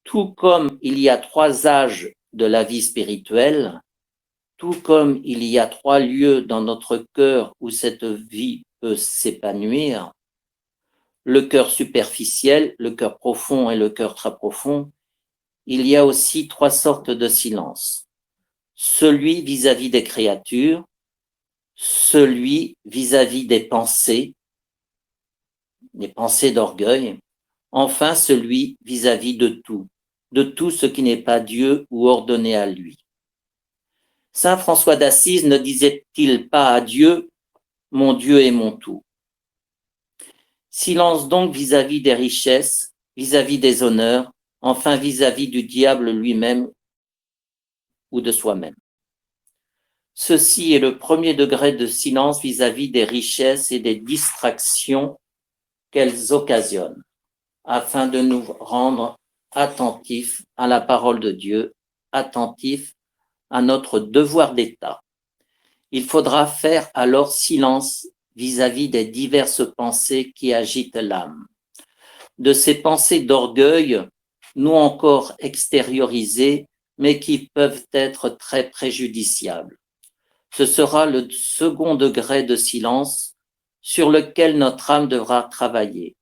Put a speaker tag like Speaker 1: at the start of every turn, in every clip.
Speaker 1: Tout comme il y a trois âges de la vie spirituelle, tout comme il y a trois lieux dans notre cœur où cette vie peut s'épanouir, le cœur superficiel, le cœur profond et le cœur très profond, il y a aussi trois sortes de silence. Celui vis-à-vis des créatures, celui vis-à-vis des pensées d'orgueil, enfin celui vis-à-vis de tout ce qui n'est pas Dieu ou ordonné à lui. Saint François d'Assise ne disait-il pas à Dieu, mon Dieu est mon tout? Silence donc vis-à-vis des richesses, vis-à-vis des honneurs, enfin vis-à-vis du diable lui-même ou de soi-même. Ceci est le premier degré de silence vis-à-vis des richesses et des distractions qu'elles occasionnent, afin de nous rendre attentifs à la parole de Dieu, attentifs à notre devoir d'État. Il faudra faire alors silence vis-à-vis des diverses pensées qui agitent l'âme. De ces pensées d'orgueil, nous encore extériorisées, mais qui peuvent être très préjudiciables. Ce sera le second degré de silence sur lequel notre âme devra travailler.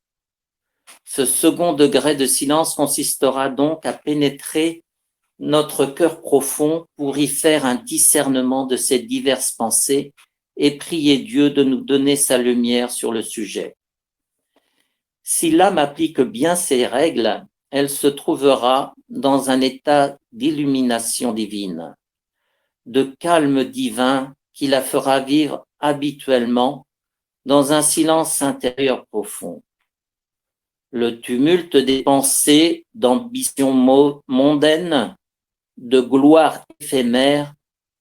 Speaker 1: Ce second degré de silence consistera donc à pénétrer notre cœur profond pour y faire un discernement de ces diverses pensées et prier Dieu de nous donner sa lumière sur le sujet. Si l'âme applique bien ces règles, elle se trouvera dans un état d'illumination divine, de calme divin qui la fera vivre habituellement dans un silence intérieur profond. Le tumulte des pensées, d'ambitions mondaines, de gloire éphémère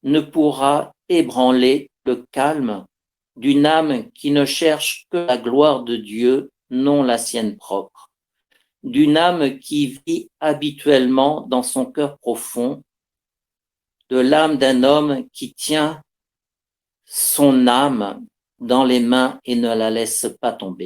Speaker 1: ne pourra ébranler le calme d'une âme qui ne cherche que la gloire de Dieu, non la sienne propre, d'une âme qui vit habituellement dans son cœur profond, de l'âme d'un homme qui tient son âme dans les mains et ne la laisse pas tomber.